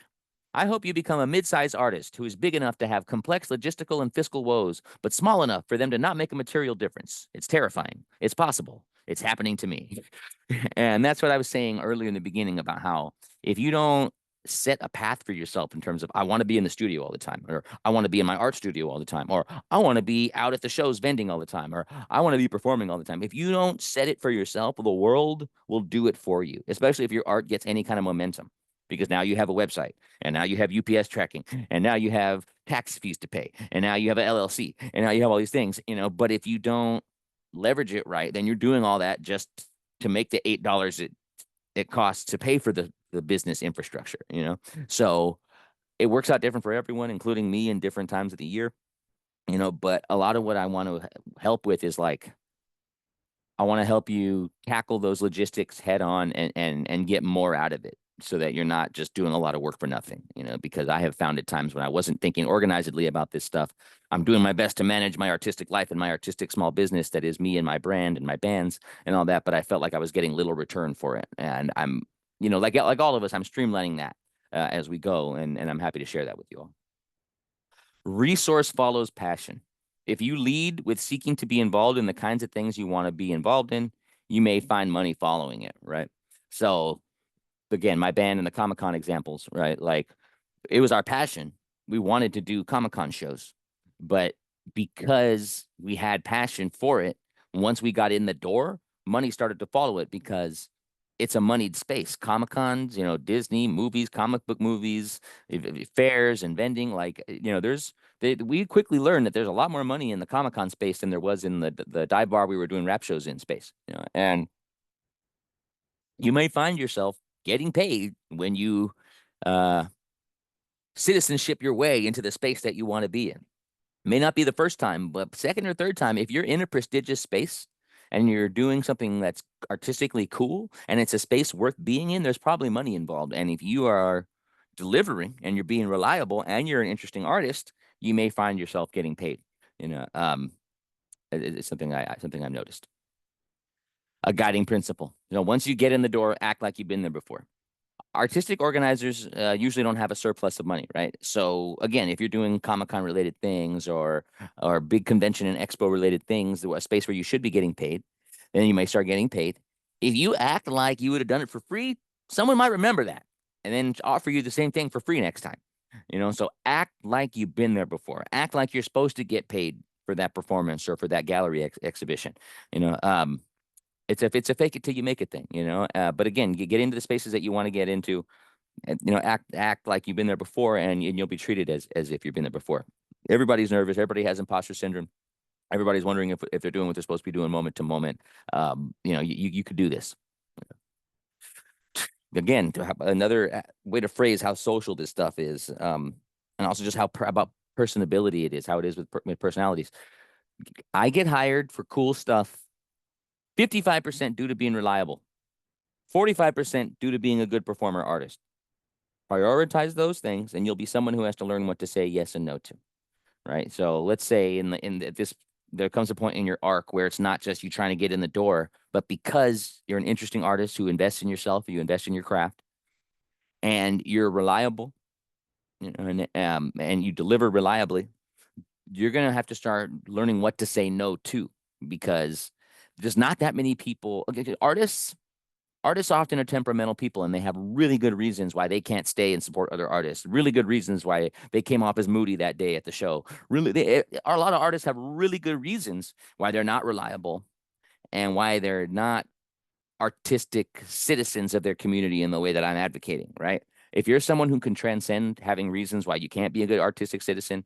I hope you become a mid-sized artist who is big enough to have complex logistical and fiscal woes, but small enough for them to not make a material difference. It's terrifying. It's possible. It's happening to me. And that's what I was saying earlier in the beginning about how if you don't set a path for yourself in terms of, I want to be in the studio all the time, or I want to be in my art studio all the time, or I want to be out at the shows vending all the time, or I want to be performing all the time. If you don't set it for yourself, the world will do it for you, especially if your art gets any kind of momentum. Because now you have a website, and now you have UPS tracking, and now you have tax fees to pay, and now you have an LLC, and now you have all these things, but if you don't leverage it right, then you're doing all that just to make the $8 it costs to pay for the business infrastructure, So it works out different for everyone, including me in different times of the year, but a lot of what I want to help with is like, I want to help you tackle those logistics head on and get more out of it, so that you're not just doing a lot of work for nothing, because I have found at times when I wasn't thinking organizedly about this stuff, I'm doing my best to manage my artistic life and my artistic small business that is me and my brand and my bands and all that, but I felt like I was getting little return for it. And I'm, like all of us, I'm streamlining that as we go, and I'm happy to share that with you all. Resource follows passion. If you lead with seeking to be involved in the kinds of things you want to be involved in, you may find money following it, right? So again, my band and the Comic-Con examples, right? Like, it was our passion. We wanted to do Comic-Con shows, but because we had passion for it, once we got in the door, money started to follow it because it's a moneyed space. Comic-Cons, Disney movies, comic book movies, fairs and vending, like, we quickly learned that there's a lot more money in the Comic-Con space than there was in the dive bar we were doing rap shows in space, and you may find yourself getting paid when you citizenship your way into the space that you want to be in. May not be the first time, but second or third time, if you're in a prestigious space and you're doing something that's artistically cool and it's a space worth being in, there's probably money involved. And if you are delivering and you're being reliable and you're an interesting artist, you may find yourself getting paid. It's something something I've noticed. A guiding principle. Once you get in the door, act like you've been there before. Artistic organizers usually don't have a surplus of money, right? So again, if you're doing Comic-Con related things or big convention and expo related things, a space where you should be getting paid, then you may start getting paid. If you act like you would have done it for free, someone might remember that and then offer you the same thing for free next time. So act like you've been there before. Act like you're supposed to get paid for that performance or for that gallery exhibition. It's a fake it till you make it thing, but again, you get into the spaces that you want to get into, and act like you've been there before, and you'll be treated as if you've been there before. Everybody's nervous. Everybody has imposter syndrome. Everybody's wondering if they're doing what they're supposed to be doing moment to moment. You could do this. Again, another way to phrase how social this stuff is, and also just how about personability it is, how it is with personalities. I get hired for cool stuff 55% due to being reliable, 45% due to being a good performer artist. Prioritize those things, and you'll be someone who has to learn what to say yes and no to, right? So let's say there comes a point in your arc where it's not just you trying to get in the door, but because you're an interesting artist who invests in yourself, you invest in your craft, and you're reliable, and you deliver reliably, you're gonna have to start learning what to say no to, because there's not that many people. Artists often are temperamental people, and they have really good reasons why they can't stay and support other artists. Really good reasons why they came off as moody that day at the show. A lot of artists have really good reasons why they're not reliable and why they're not artistic citizens of their community in the way that I'm advocating, right? If you're someone who can transcend having reasons why you can't be a good artistic citizen,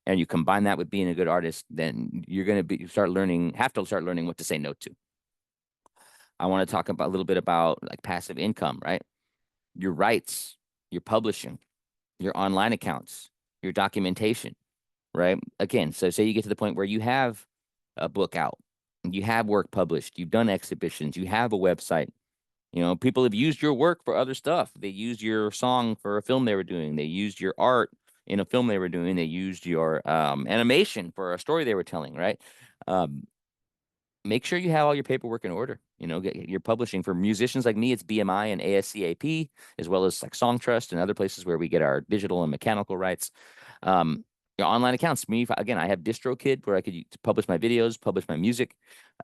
and you combine that with being a good artist, then you're going to have to start learning what to say no to. I want to talk a little bit about like passive income, right? Your rights, your publishing, your online accounts, your documentation, right? Again, so say you get to the point where you have a book out, you have work published, you've done exhibitions, you have a website. People have used your work for other stuff. They used your song for a film they were doing. They used your art in a film they were doing. They used your animation for a story they were telling, right? Make sure you have all your paperwork in order. Get your publishing. For musicians like me, it's BMI and ASCAP, as well as like Songtrust and other places where we get our digital and mechanical rights. Your online accounts. Again, I have DistroKid where I could publish my videos, publish my music.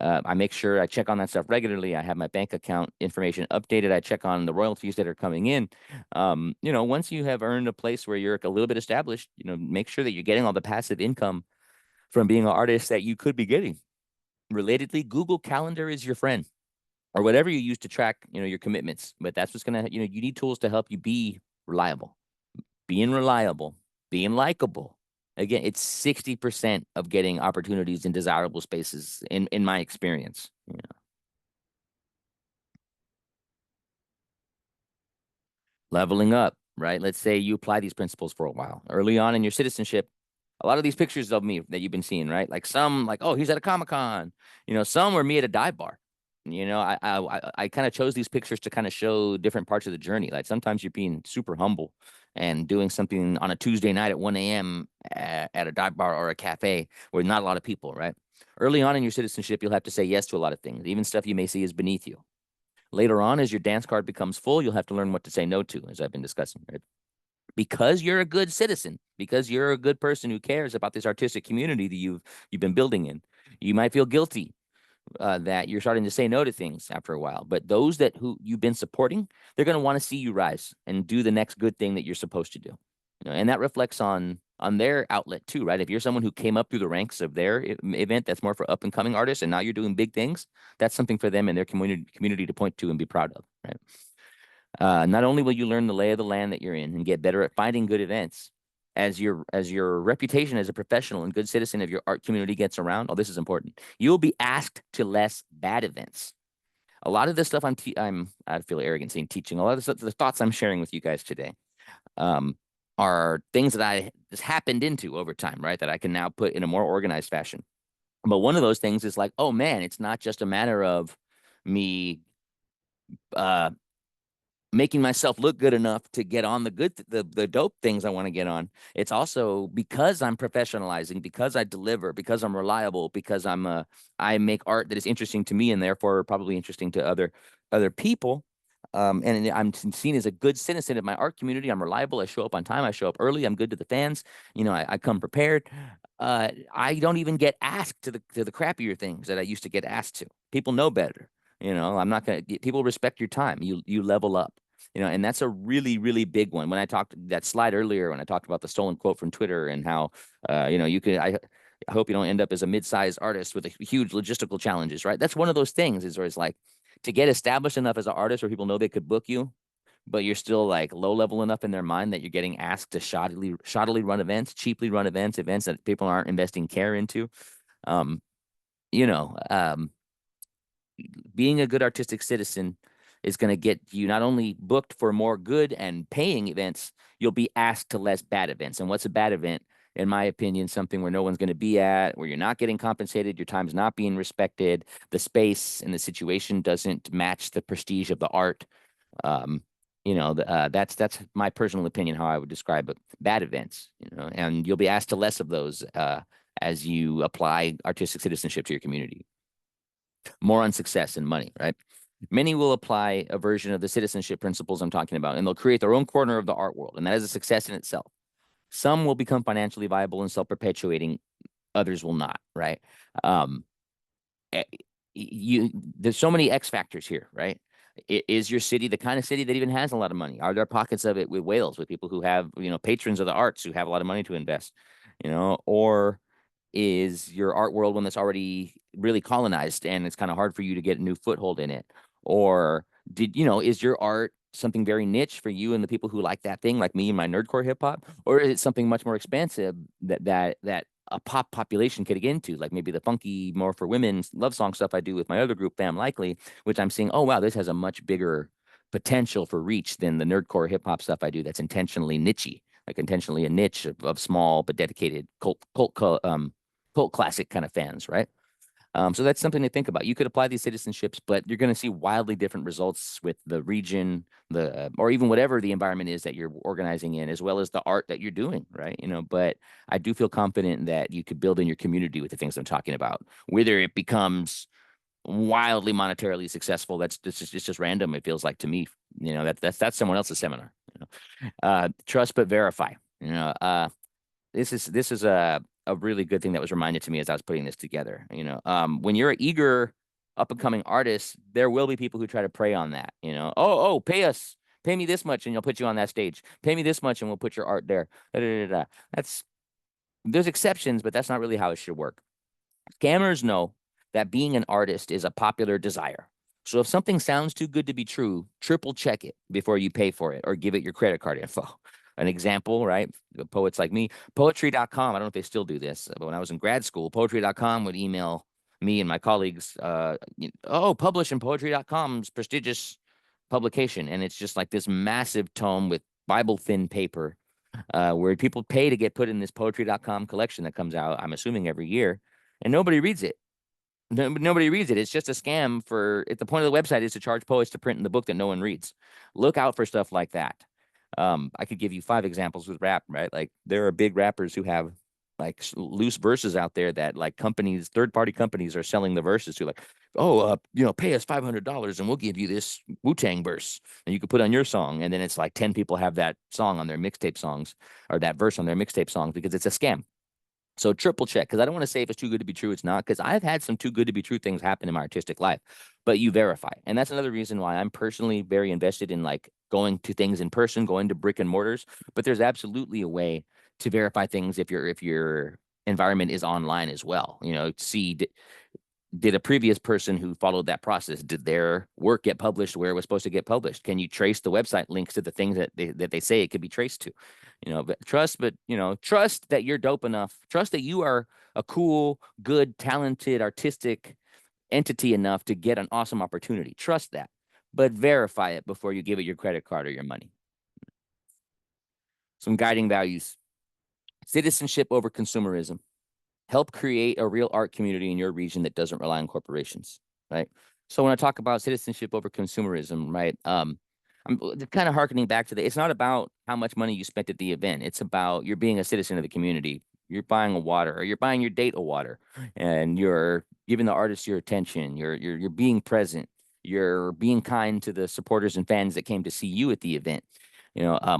I make sure I check on that stuff regularly. I have my bank account information updated. I check on the royalties that are coming in. Once you have earned a place where you're a little bit established, make sure that you're getting all the passive income from being an artist that you could be getting. Relatedly, Google Calendar is your friend, or whatever you use to track, your commitments. But that's what's gonna, you need tools to help you be reliable. Being reliable, being likable. Again, it's 60% of getting opportunities in desirable spaces, in my experience. Leveling up, right? Let's say you apply these principles for a while. Early on in your citizenship, a lot of these pictures of me that you've been seeing, right? Like some, like, oh, he's at a Comic-Con. Some were me at a dive bar. I kind of chose these pictures to kind of show different parts of the journey. Like sometimes you're being super humble and doing something on a Tuesday night at 1 a.m. at a dive bar or a cafe where not a lot of people, right? Early on in your citizenship, you'll have to say yes to a lot of things, even stuff you may see as beneath you. Later on, as your dance card becomes full, you'll have to learn what to say no to, as I've been discussing, right? Because you're a good citizen, because you're a good person who cares about this artistic community that you've been building in, you might feel guilty that you're starting to say no to things after a while. But those who you've been supporting, they're going to want to see you rise and do the next good thing that you're supposed to do. And that reflects on their outlet too, right? If you're someone who came up through the ranks of their event that's more for up and coming artists, and now you're doing big things, that's something for them and their community to point to and be proud of, right? Not only will you learn the lay of the land that you're in and get better at finding good events, as your reputation as a professional and good citizen of your art community gets around, this is important, you'll be asked to less bad events. A lot of this stuff I feel arrogant saying teaching, a lot of the thoughts I'm sharing with you guys today are things that I just happened into over time, right? That I can now put in a more organized fashion. But one of those things is like, oh man, it's not just a matter of me making myself look good enough to get on the dope things I want to get on. It's also because I'm professionalizing, because I deliver, because I'm reliable, because I make art that is interesting to me and therefore probably interesting to other people. And I'm seen as a good citizen of my art community. I'm reliable. I show up on time. I show up early. I'm good to the fans. I come prepared. I don't even get asked to the crappier things that I used to get asked to. People know better. I'm not gonna. People respect your time. You level up. And that's a really, really big one. When I talked that slide earlier, when I talked about the stolen quote from Twitter and how, you could. I hope you don't end up as a mid-sized artist with huge logistical challenges, right? That's one of those things. Is where it's like to get established enough as an artist where people know they could book you, but you're still like low level enough in their mind that you're getting asked to shoddily run events, cheaply run events that people aren't investing care into. Um, you know, um, Being a good artistic citizen is going to get you not only booked for more good and paying events, you'll be asked to less bad events. And what's a bad event? In my opinion, something where no one's going to be at, where you're not getting compensated, your time's not being respected, the space and the situation doesn't match the prestige of the art. Um, that's my personal opinion how I would describe it. Bad events, and you'll be asked to less of those as you apply artistic citizenship to your community. More on success and money, right? Many will apply a version of the citizenship principles I'm talking about, and they'll create their own corner of the art world, and that is a success in itself. Some will become financially viable and self-perpetuating. Others will not, right? There's so many X factors here, right? Is your city the kind of city that even has a lot of money? Are there pockets of it with whales, with people who have, patrons of the arts who have a lot of money to invest, or is your art world one that's already really colonized and it's kind of hard for you to get a new foothold in it? Or is your art something very niche for you and the people who like that thing, like me and my nerdcore hip hop? Or is it something much more expansive that a pop population could get into, like maybe the funky, more for women love song stuff I do with my other group, Fam Likely, which I'm seeing, oh, wow, this has a much bigger potential for reach than the nerdcore hip hop stuff I do that's intentionally nichey, like intentionally a niche of small but dedicated cult classic kind of fans, right? So that's something to think about. You could apply these citizenships, but you're going to see wildly different results with the region, or even whatever the environment is that you're organizing in, as well as the art that you're doing, right? But I do feel confident that you could build in your community with the things I'm talking about. Whether it becomes wildly monetarily successful, it's just random. It feels like to me, that's someone else's seminar. Trust but verify. This is a really good thing that was reminded to me as I was putting this together. When you're an eager up and coming artist, there will be people who try to prey on that. Pay me this much and you'll put you on that stage. Pay me this much and we'll put your art there. There's exceptions, but that's not really how it should work. Scammers know that being an artist is a popular desire. So if something sounds too good to be true, triple check it before you pay for it or give it your credit card info. An example, right? Poets like me, poetry.com. I don't know if they still do this, but when I was in grad school, poetry.com would email me and my colleagues, publish in poetry.com's prestigious publication. And it's just like this massive tome with Bible thin paper where people pay to get put in this poetry.com collection that comes out, I'm assuming every year, and nobody reads it. Nobody reads it. It's just a scam the point of the website is to charge poets to print in the book that no one reads. Look out for stuff like that. I could give you 5 examples with rap, right? Like there are big rappers who have like loose verses out there that like third-party companies are selling the verses to, like, pay us $500 and we'll give you this Wu-Tang verse and you could put on your song. And then it's like 10 people have that song on their mixtape songs or that verse on their mixtape songs because it's a scam. So triple check, because I don't want to say if it's too good to be true, it's not, because I've had some too good to be true things happen in my artistic life, but you verify. And that's another reason why I'm personally very invested in like going to things in person, going to brick and mortars. But there's absolutely a way to verify things if your environment is online as well. See, did a previous person who followed that process, did their work get published where it was supposed to get published? Can you trace the website links to the things that they say it could be traced to? Trust that you're dope enough. Trust that you are a cool, good, talented, artistic entity enough to get an awesome opportunity. Trust that, but verify it before you give it your credit card or your money. Some guiding values: citizenship over consumerism. Help create a real art community in your region that doesn't rely on corporations, right? So when I talk about citizenship over consumerism, right, I'm kind of harkening back to it's not about how much money you spent at the event. It's about you're being a citizen of the community. You're buying a water, or you're buying your date a water, and you're giving the artist your attention. You're being present. You're being kind to the supporters and fans that came to see you at the event.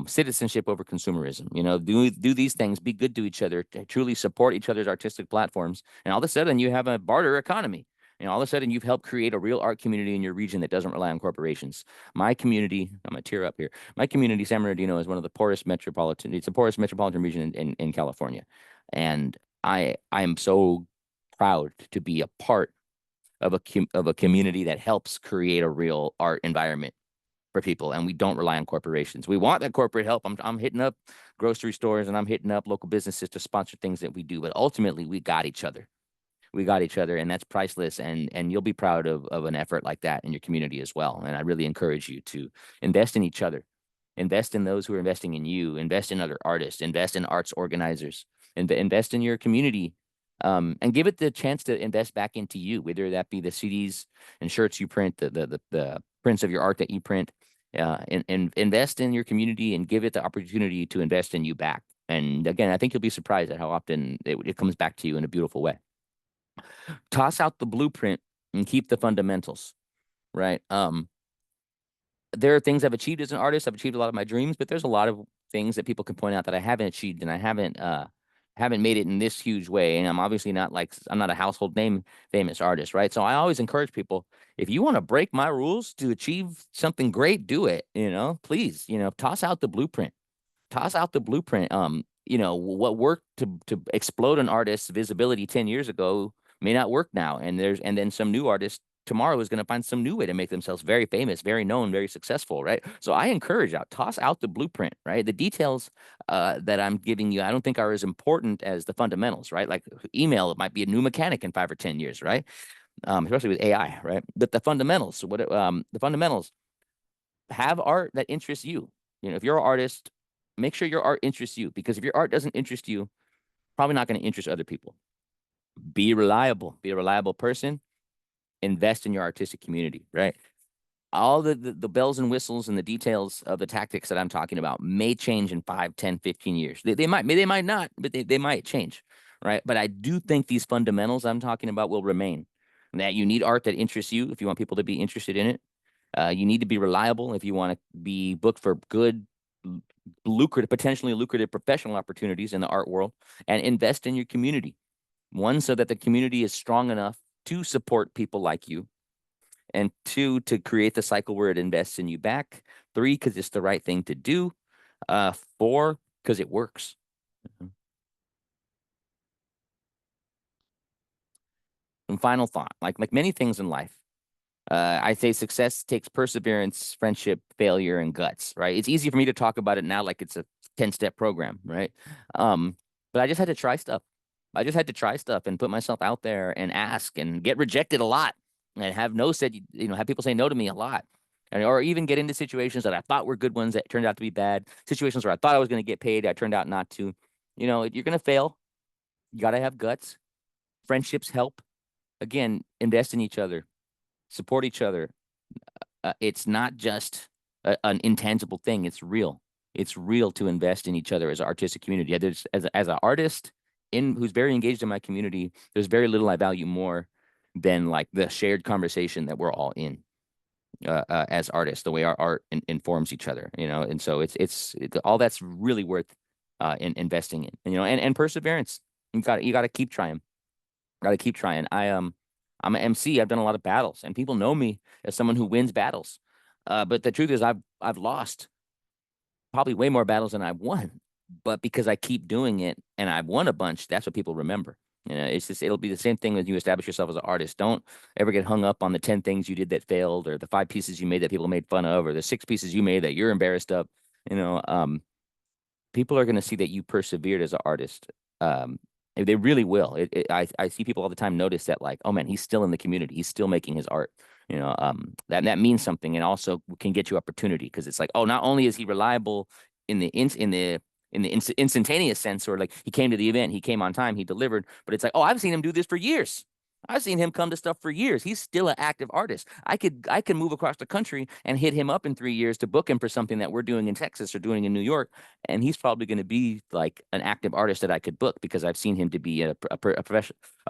Citizenship over consumerism. Do these things, be good to each other, truly support each other's artistic platforms, and all of a sudden you have a barter economy. All of a sudden you've helped create a real art community in your region that doesn't rely on corporations. My community, I'm gonna tear up here. My community, San Bernardino, is one of the poorest metropolitan. It's the poorest metropolitan region in California, and I am so proud to be a part of a community that helps create a real art environment for people, and we don't rely on corporations. We want that corporate help. I'm hitting up grocery stores and I'm hitting up local businesses to sponsor things that we do, but ultimately we got each other. We got each other, and that's priceless. And you'll be proud of an effort like that in your community as well. And I really encourage you to invest in each other, invest in those who are investing in you, invest in other artists, invest in arts organizers, and invest in your community. And give it the chance to invest back into you, whether that be the CDs and shirts you print, the prints of your art that you print, and invest in your community and give it the opportunity to invest in you back. And again, I think you'll be surprised at how often it comes back to you in a beautiful way. Toss out the blueprint and keep the fundamentals, right? There are things I've achieved as an artist. I've achieved a lot of my dreams, but there's a lot of things that people can point out that I haven't achieved, and I haven't made it in this huge way. And I'm obviously not I'm not a household name famous artist, right? So I always encourage people, if you want to break my rules to achieve something great, do it, please, toss out the blueprint. Toss out the blueprint. What worked to explode an artist's visibility 10 years ago may not work now. And then some new artist tomorrow is going to find some new way to make themselves very famous, very known, very successful, right? So I encourage toss out the blueprint, right? The details that I'm giving you, I don't think are as important as the fundamentals, right? Like email, it might be a new mechanic in 5 or 10 years, right? Especially with AI, right? But the fundamentals, the fundamentals, have art that interests you. If you're an artist, make sure your art interests you, because if your art doesn't interest you, probably not going to interest other people. Be reliable. Be a reliable person. Invest in your artistic community, right? All the bells and whistles and the details of the tactics that I'm talking about may change in 5, 10, 15 years. They might not, but they might change, right? But I do think these fundamentals I'm talking about will remain. That you need art that interests you if you want people to be interested in it. You need to be reliable if you want to be booked for good, potentially lucrative professional opportunities in the art world, and invest in your community. One, so that the community is strong enough to support people like you, and 2, to create the cycle where it invests in you back. 3, because it's the right thing to do. 4, because it works. And final thought, like many things in life, I say success takes perseverance, friendship, failure, and guts, right? It's easy for me to talk about it now like it's a 10-step program, right? But I just had to try stuff. I just had to try stuff and put myself out there and ask and get rejected a lot, and have have people say no to me a lot. Or even get into situations that I thought were good ones that turned out to be bad. Situations where I thought I was going to get paid, I turned out not to. You're going to fail. You got to have guts. Friendships help. Again, invest in each other. Support each other. It's not just an intangible thing. It's real. It's real to invest in each other as an artistic community. As an artist who's very engaged in my community, there's very little I value more than like the shared conversation that we're all in as artists, the way our art informs each other, and so it's all that's really worth investing in, and perseverance. You got to keep trying. Got to keep trying. I'm an MC. I've done a lot of battles, and people know me as someone who wins battles. But the truth is, I've lost probably way more battles than I've won. But because I keep doing it and I've won a bunch, that's what people remember. It'll be the same thing when you establish yourself as an artist. Don't ever get hung up on the 10 things you did that failed, or the 5 pieces you made that people made fun of, or the 6 pieces you made that you're embarrassed of. People are going to see that you persevered as an artist. They really will. I see people all the time notice that, like, oh man, he's still in the community. He's still making his art. That means something, and also can get you opportunity, because it's like, oh, not only is he reliable in the instantaneous sense, or like he came to the event, he came on time, he delivered, but it's like, oh, I've seen him do this for years. I've seen him come to stuff for years. He's still an active artist. I can move across the country and hit him up in 3 years to book him for something that we're doing in Texas or doing in New York, and he's probably going to be like an active artist that I could book because I've seen him to be a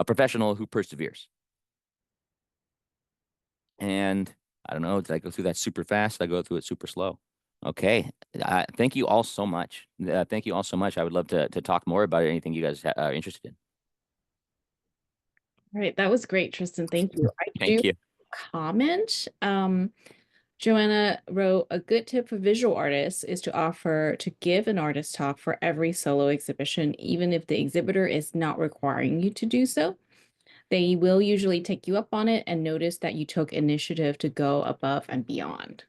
professional who perseveres. And I don't know, did I go through that super fast? Did I go through it super slow? Okay. Thank you all so much. Thank you all so much. I would love to talk more about anything you guys are interested in. All right, that was great, Tristan. Thank you. I Thank do you. comment. Joanna wrote, a good tip for visual artists is to offer to give an artist talk for every solo exhibition, even if the exhibitor is not requiring you to do so. They will usually take you up on it and notice that you took initiative to go above and beyond.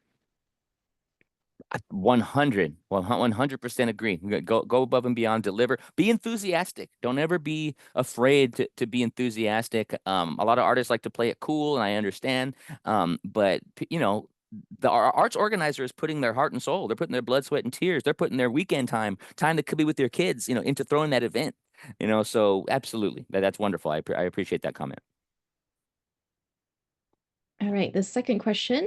100% agree. Go above and beyond, deliver, be enthusiastic. Don't ever be afraid to be enthusiastic. A lot of artists like to play it cool, and I understand. But you know, our arts organizer is putting their heart and soul. They're putting their blood, sweat, and tears. They're putting their weekend time that could be with their kids, you know, into throwing that event. You know, so absolutely, that's wonderful. I appreciate that comment. All right, the second question,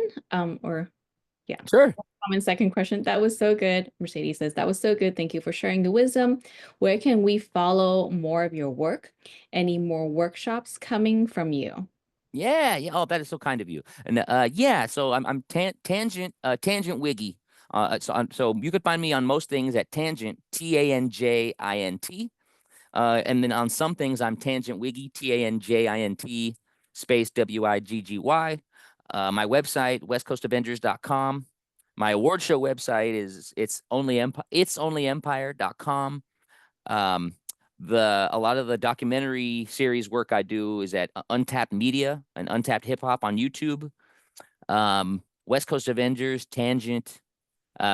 Sure. common second question. That was so good. Mercedes says, that was so good. Thank you for sharing the wisdom. Where can we follow more of your work? Any more workshops coming from you? Yeah, yeah. Oh, that is so kind of you. And yeah, so I'm Tangent Wiggy. So you could find me on most things at Tangent, TANJINT. And then on some things I'm Tangent Wiggy, TANJINT space WIGGY. My website, westcoastavengers.com. My award show website is it's only empire.com. A lot of the documentary series work I do is at Untapped Media and Untapped Hip Hop on YouTube. West Coast Avengers, Tangent,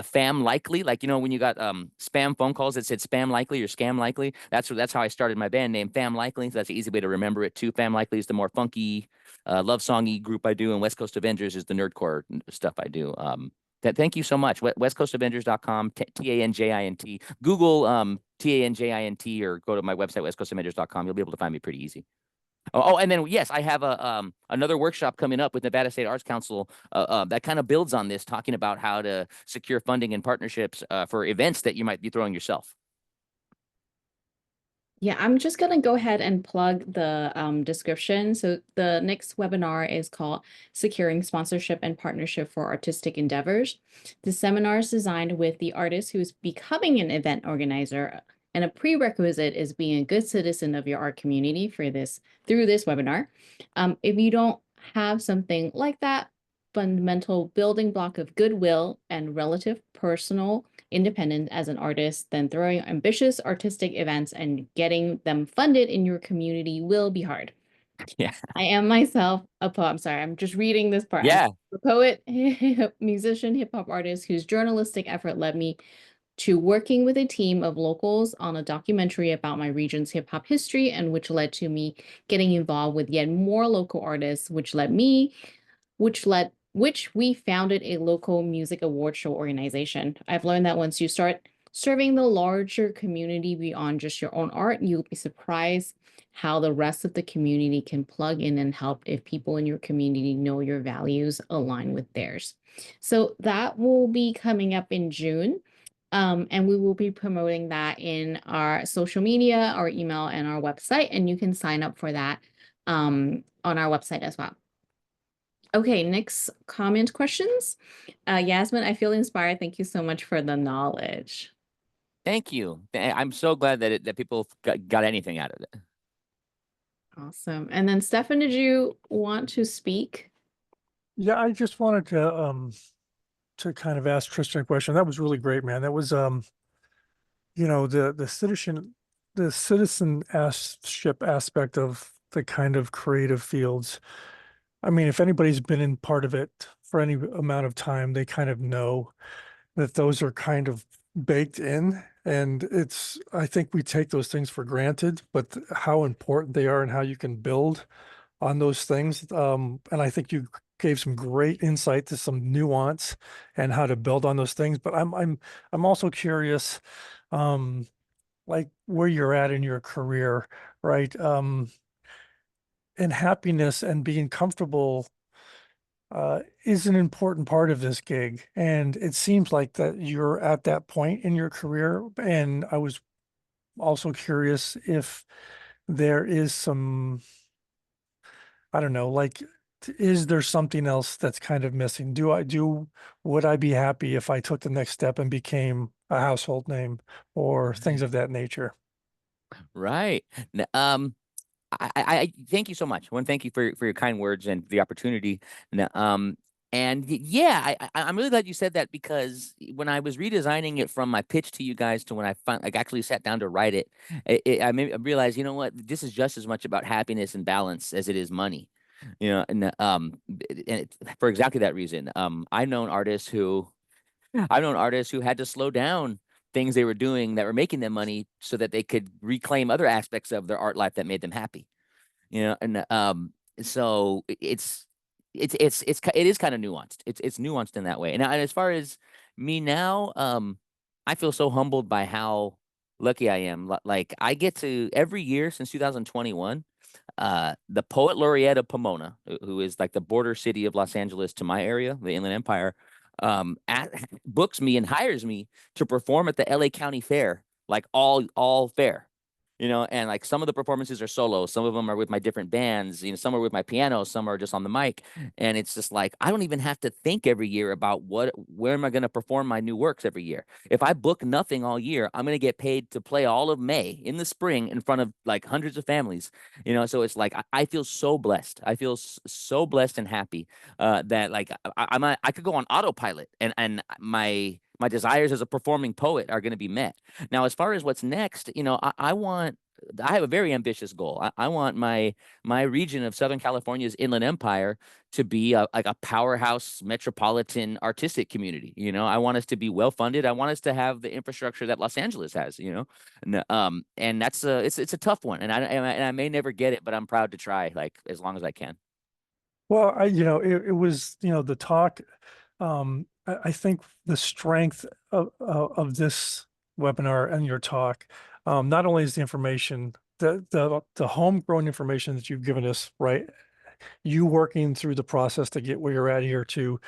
Fam Likely, like, you know, when you got spam phone calls that said Spam Likely or Scam Likely, that's how I started my band name, Fam Likely. So that's an easy way to remember it too. Fam Likely is the more funky, love songy group I do, and West Coast Avengers is the nerdcore stuff I do. Thank you so much. westcoastavengers.com, TANJINT. Google TANJINT or go to my website, westcoastavengers.com. You'll be able to find me pretty easy. Oh, and then yes, I have another workshop coming up with Nevada State Arts Council that kind of builds on this, talking about how to secure funding and partnerships for events that you might be throwing yourself. Yeah, I'm just going to go ahead and plug the description. So the next webinar is called Securing Sponsorship and Partnership for Artistic Endeavors. The seminar is designed with the artist who's becoming an event organizer, and a prerequisite is being a good citizen of your art community through this webinar. If you don't have something like that, fundamental building block of goodwill and relative personal independent as an artist, then throwing ambitious artistic events and getting them funded in your community will be hard. Yeah. I am myself a poet. I'm sorry, I'm just reading this part. Yeah. I'm a poet, musician, hip hop artist whose journalistic effort led me to working with a team of locals on a documentary about my region's hip hop history, and which led to me getting involved with yet more local artists, which we founded a local music award show organization. I've learned that once you start serving the larger community beyond just your own art, you'll be surprised how the rest of the community can plug in and help if people in your community know your values align with theirs. So that will be coming up in June. And we will be promoting that in our social media, our email, and our website. And you can sign up for that on our website as well. Okay, next comment questions. Yasmin, I feel inspired. Thank you so much for the knowledge. Thank you. I'm so glad that people got anything out of it. Awesome. And then Stefan, did you want to speak? Yeah, I just wanted to kind of ask Tristan a question. That was really great, man. That was you know, the citizenship aspect of the kind of creative fields. I mean, if anybody's been in part of it for any amount of time, they kind of know that those are kind of baked in. And I think we take those things for granted, but how important they are and how you can build on those things. And I think you gave some great insight to some nuance and how to build on those things. But I'm also curious, like where you're at in your career, right? and happiness and being comfortable is an important part of this gig. And it seems like that you're at that point in your career. And I was also curious if there is some, I don't know, like, is there something else that's kind of missing? Would I be happy if I took the next step and became a household name or things of that nature? Right. I thank you so much. I want to thank you for your kind words and the opportunity. Yeah, I'm really glad you said that, because when I was redesigning it from my pitch to you guys to when I like actually sat down to write it, I realized, you know what, this is just as much about happiness and balance as it is money. For exactly that reason, I've known artists who had to slow down things they were doing that were making them money so that they could reclaim other aspects of their art life that made them happy. So it is kind of nuanced. It's nuanced in that way. And as far as me now, I feel so humbled by how lucky I am. Like, I get to every year since 2021, the poet laureate of Pomona, who is like the border city of Los Angeles to my area, the Inland Empire, books me and hires me to perform at the LA County Fair, like all fair. And like some of the performances are solo, some of them are with my different bands, some are with my piano, some are just on the mic. And it's just like, I don't even have to think every year about where am I going to perform my new works every year. If I book nothing all year, I'm going to get paid to play all of May in the spring in front of like hundreds of families. So it's like, I feel so blessed. I feel so blessed and happy that like I could go on autopilot, and my desires as a performing poet are going to be met. Now, as far as what's next, I have a very ambitious goal. I want my region of Southern California's Inland Empire to be like a powerhouse metropolitan artistic community. I want us to be well funded. I want us to have the infrastructure that Los Angeles has. And that's it's a tough one, and I may never get it, but I'm proud to try, like, as long as I can. Well, it was, the talk. I think the strength of this webinar and your talk, not only is the information, the homegrown information that you've given us, right? You working through the process to get where you're at here too.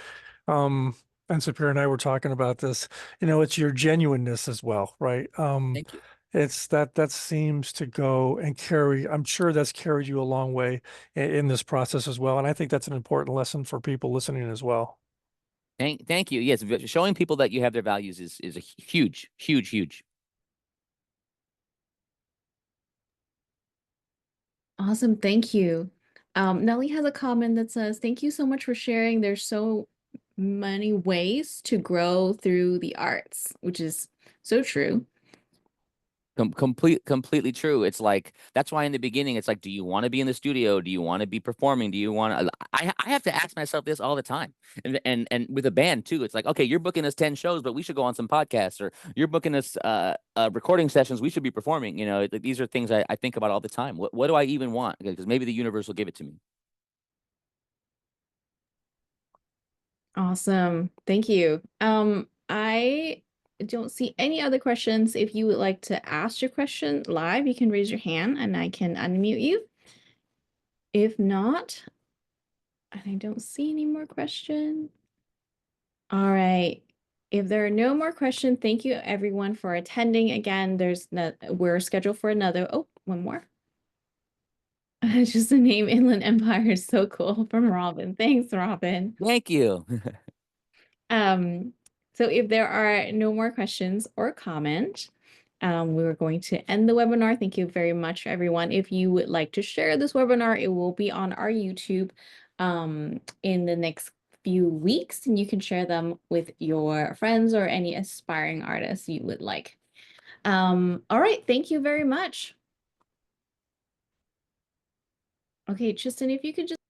And Sapir and I were talking about this, it's your genuineness as well, right? Thank you. It's that seems to go and carry, I'm sure that's carried you a long way in this process as well. And I think that's an important lesson for people listening as well. Thank you. Yes, showing people that you have their values is a huge, huge, huge. Awesome. Thank you. Nellie has a comment that says, "Thank you so much for sharing. There's so many ways to grow through the arts," which is so true. Completely true. It's like, that's why in the beginning it's like, do you want to be in the studio? Do you want to be performing? Do you want to? I have to ask myself this all the time, and with a band too. It's like, okay, you're booking us 10 shows, but we should go on some podcasts, or you're booking us recording sessions. We should be performing. These are things I think about all the time. What do I even want? Because maybe the universe will give it to me. Awesome. Thank you. I don't see any other questions. If you would like to ask your question live, you can raise your hand and I can unmute you. If not, I don't see any more questions. All right. If there are no more questions, thank you everyone for attending. Again, we're scheduled for another, one more. Just the name Inland Empire is so cool, from Robin. Thanks, Robin. Thank you. So if there are no more questions or comment, we were going to end the webinar. Thank you very much, everyone. If you would like to share this webinar, it will be on our YouTube in the next few weeks, and you can share them with your friends or any aspiring artists you would like. All right, thank you very much. Okay, Tristan, if you could just